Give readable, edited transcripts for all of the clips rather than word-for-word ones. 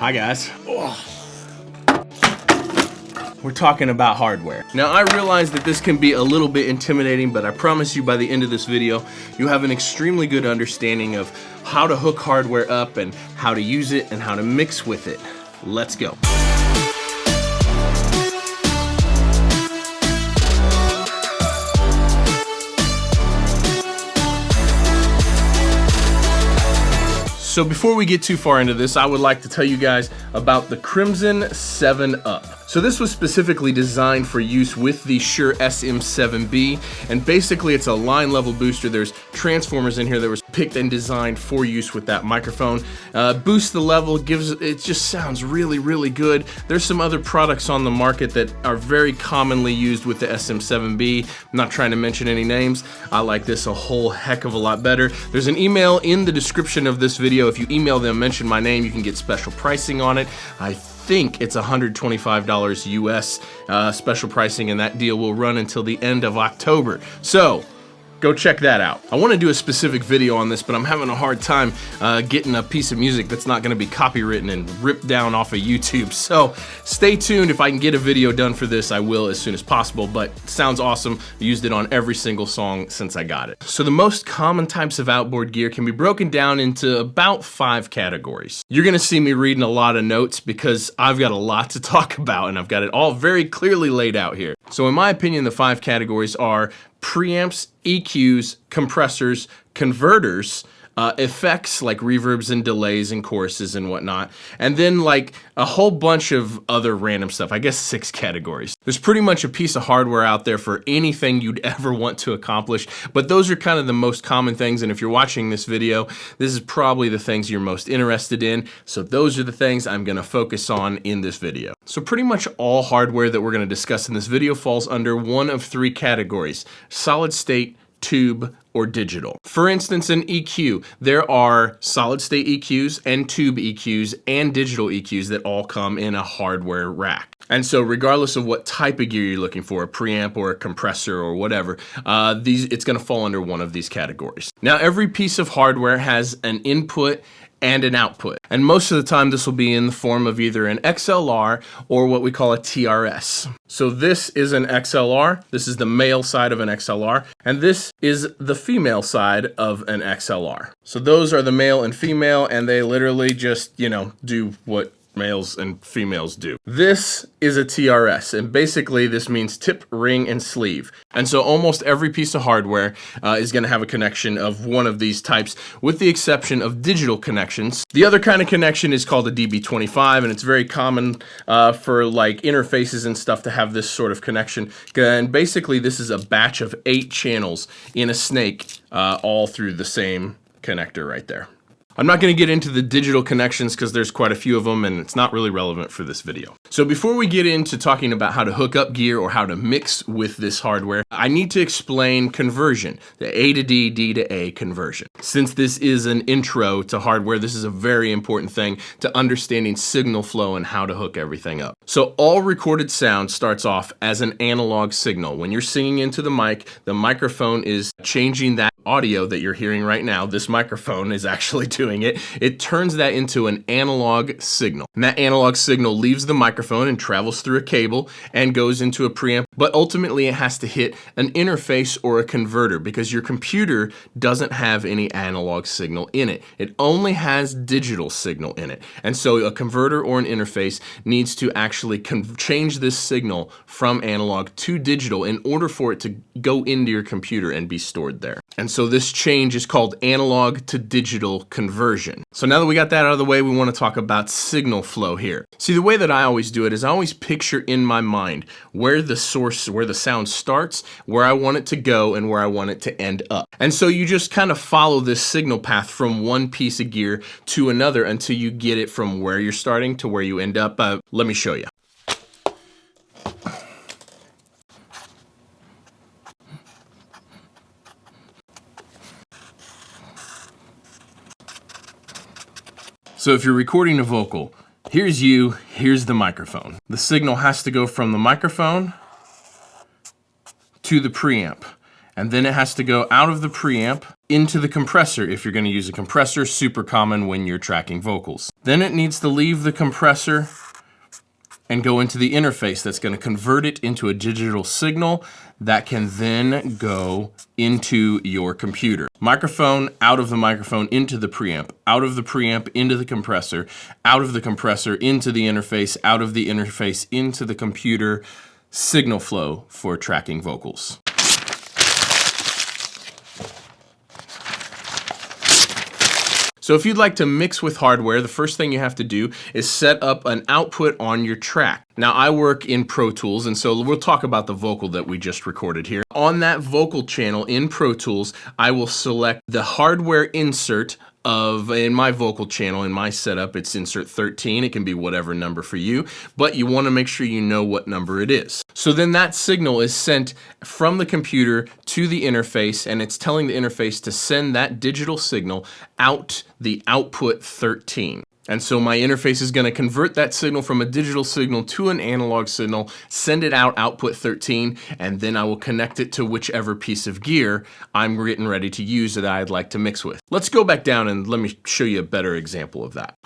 Hi guys. We're talking about hardware. Now I realize that this can be a little bit intimidating, but I promise you by the end of this video, you have an extremely good understanding of how to hook hardware up and how to use it and how to mix with it. Let's go. So before we get too far into this, I would like to tell you guys about the Crimson 7-Up. So this was specifically designed for use with the Shure SM7B, and basically it's a line level booster. There's transformers in here that was picked and designed for use with that microphone. Boosts the level, it just sounds really, really good. There's some other products on the market that are very commonly used with the SM7B. I'm not trying to mention any names. I like this a whole heck of a lot better. There's an email in the description of this video. If you email them, mention my name, you can get special pricing on it. I think it's $125 US special pricing, and that deal will run until the end of October. So go check that out. I want to do a specific video on this, but I'm having a hard time getting a piece of music that's not going to be copywritten and ripped down off of YouTube. So stay tuned. If I can get a video done for this, I will as soon as possible, but it sounds awesome. I used it on every single song since I got it. So the most common types of outboard gear can be broken down into about 5 categories. You're going to see me reading a lot of notes because I've got a lot to talk about and I've got it all very clearly laid out here. So in my opinion, the 5 categories are preamps, EQs, compressors, converters, effects like reverbs and delays and choruses and whatnot, and then like a whole bunch of other random stuff. I guess 6 categories. There's pretty much a piece of hardware out there for anything you'd ever want to accomplish, but those are kind of the most common things, and if you're watching this video, this is probably the things you're most interested in, so those are the things I'm going to focus on in this video. So pretty much all hardware that we're going to discuss in this video falls under one of 3 categories: solid state, tube, or digital. For instance, an EQ, there are solid state EQs and tube EQs and digital EQs that all come in a hardware rack. And so regardless of what type of gear you're looking for, a preamp or a compressor or whatever, it's going to fall under one of these categories. Now every piece of hardware has an input and an output. And most of the time this will be in the form of either an XLR or what we call a TRS. So this is an XLR, this is the male side of an XLR, and this is the female side of an XLR. So those are the male and female, and they literally just, do what males and females do. This is a TRS, and basically this means tip, ring, and sleeve. And so almost every piece of hardware is going to have a connection of one of these types, with the exception of digital connections. The other kind of connection is called a DB25, and it's very common for like interfaces and stuff to have this sort of connection. And basically this is a batch of 8 channels in a snake, all through the same connector right there. I'm not going to get into the digital connections because there's quite a few of them and it's not really relevant for this video. So before we get into talking about how to hook up gear or how to mix with this hardware, I need to explain conversion, the A to D, D to A conversion. Since this is an intro to hardware, this is a very important thing to understanding signal flow and how to hook everything up. So all recorded sound starts off as an analog signal. When you're singing into the mic, the microphone is changing that audio that you're hearing right now. This microphone is actually doing it. It turns that into an analog signal. And that analog signal leaves the microphone and travels through a cable and goes into a preamp, but ultimately it has to hit an interface or a converter because your computer doesn't have any analog signal in it. It only has digital signal in it. And so a converter or an interface needs to actually change this signal from analog to digital in order for it to go into your computer and be stored there. And so this change is called analog to digital conversion. So now that we got that out of the way, we want to talk about signal flow here. See, the way that I always do it is I always picture in my mind where the source, where the sound starts, where I want it to go, and where I want it to end up. And so you just kind of follow this signal path from one piece of gear to another until you get it from where you're starting to where you end up. Let me show you. So if you're recording a vocal, here's you, here's the microphone. The signal has to go from the microphone to the preamp. and then it has to go out of the preamp into the compressor if you're going to use a compressor, super common when you're tracking vocals. Then it needs to leave the compressor and go into the interface that's going to convert it into a digital signal that can then go into your computer. Microphone, out of the microphone into the preamp, out of the preamp into the compressor, out of the compressor into the interface, out of the interface into the computer. Signal flow for tracking vocals. So if you'd like to mix with hardware, the first thing you have to do is set up an output on your track. Now I work in Pro Tools, and so we'll talk about the vocal that we just recorded here. On that vocal channel in Pro Tools, I will select the hardware insert in my vocal channel, in my setup, it's insert 13. It can be whatever number for you, but you want to make sure you know what number it is. So then that signal is sent from the computer to the interface, and it's telling the interface to send that digital signal out the output 13. And so my interface is going to convert that signal from a digital signal to an analog signal, send it out output 13, and then I will connect it to whichever piece of gear I'm getting ready to use that I'd like to mix with. Let's go back down and let me show you a better example of that.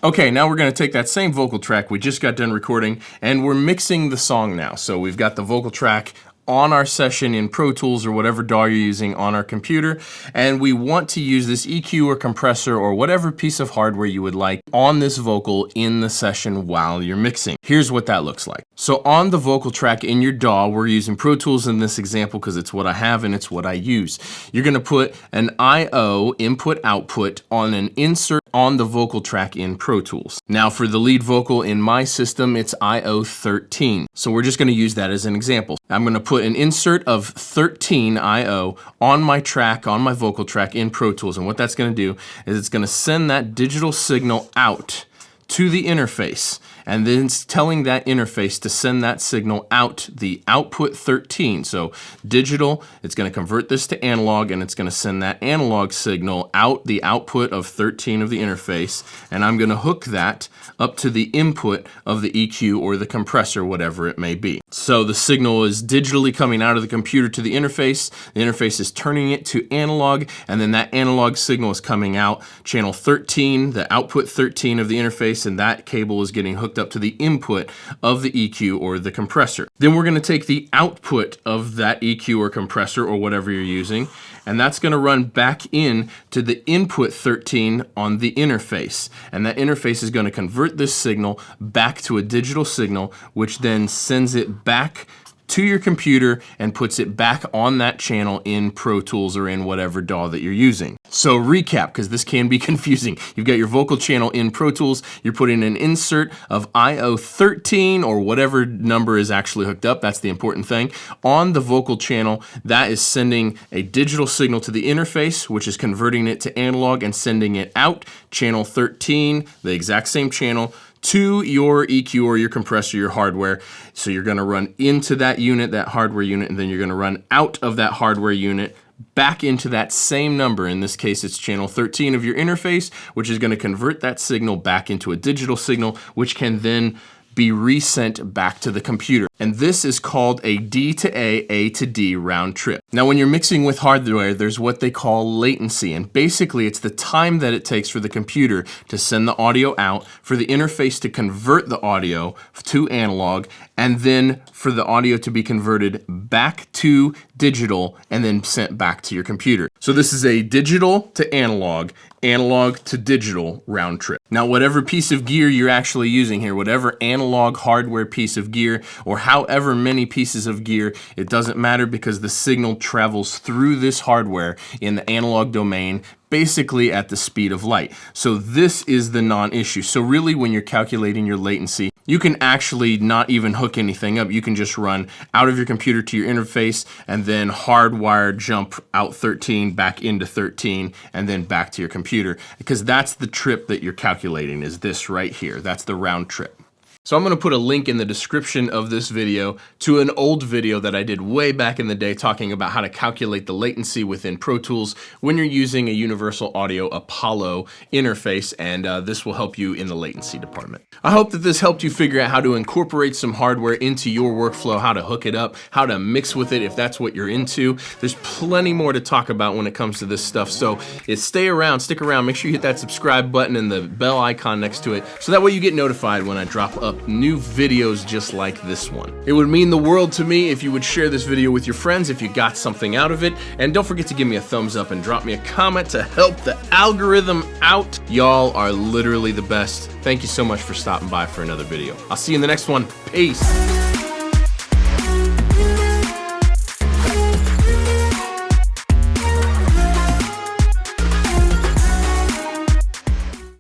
Okay, now we're going to take that same vocal track we just got done recording, and we're mixing the song now. So we've got the vocal track on our session in Pro Tools or whatever DAW you're using on our computer, and we want to use this EQ or compressor or whatever piece of hardware you would like on this vocal in the session while you're mixing. Here's what that looks like. So on the vocal track in your DAW, we're using Pro Tools in this example because it's what I have and it's what I use. You're going to put an I/O input output on an insert on the vocal track in Pro Tools. Now for the lead vocal in my system, it's I/O 13. So we're just going to use that as an example. I'm going to put an insert of 13 I/O on my track, on my vocal track in Pro Tools. And what that's going to do is it's going to send that digital signal out to the interface, and then it's telling that interface to send that signal out the output 13. So digital, it's going to convert this to analog, and it's going to send that analog signal out the output of 13 of the interface, and I'm going to hook that up to the input of the EQ or the compressor, whatever it may be. So the signal is digitally coming out of the computer to the interface is turning it to analog, and then that analog signal is coming out channel 13, the output 13 of the interface, and that cable is getting hooked up to the input of the EQ or the compressor. Then we're going to take the output of that EQ or compressor or whatever you're using, and that's going to run back in to the input 13 on the interface. And that interface is going to convert this signal back to a digital signal, which then sends it back to your computer and puts it back on that channel in Pro Tools or in whatever DAW that you're using. So recap, because this can be confusing. You've got your vocal channel in Pro Tools, you're putting an insert of I/O 13 or whatever number is actually hooked up, that's the important thing. On the vocal channel, that is sending a digital signal to the interface, which is converting it to analog and sending it out, channel 13, the exact same channel, to your EQ or your compressor, your hardware. So you're going to run into that unit, that hardware unit, and then you're going to run out of that hardware unit back into that same number. In this case, it's channel 13 of your interface, which is going to convert that signal back into a digital signal, which can then be resent back to the computer. And this is called a D to A to D round trip. Now, when you're mixing with hardware, there's what they call latency. And basically, it's the time that it takes for the computer to send the audio out, for the interface to convert the audio to analog, and then for the audio to be converted back to digital and then sent back to your computer. So this is a digital to analog to digital round trip. Now, whatever piece of gear you're actually using here, whatever analog hardware piece of gear or however many pieces of gear, it doesn't matter because the signal travels through this hardware in the analog domain basically at the speed of light. So this is the non-issue. So really when you're calculating your latency, you can actually not even hook anything up. You can just run out of your computer to your interface and then hardwire jump out 13 back into 13 and then back to your computer, because that's the trip that you're calculating, is this right here. That's the round trip. So I'm gonna put a link in the description of this video to an old video that I did way back in the day talking about how to calculate the latency within Pro Tools when you're using a Universal Audio Apollo interface, and this will help you in the latency department. I hope that this helped you figure out how to incorporate some hardware into your workflow, how to hook it up, how to mix with it if that's what you're into. There's plenty more to talk about when it comes to this stuff, so stick around, make sure you hit that subscribe button and the bell icon next to it, so that way you get notified when I drop up new videos just like this one. It would mean the world to me if you would share this video with your friends if you got something out of it, and don't forget to give me a thumbs up and drop me a comment to help the algorithm out. Y'all are literally the best. Thank you so much for stopping by for another video. I'll see you in the next one. Peace.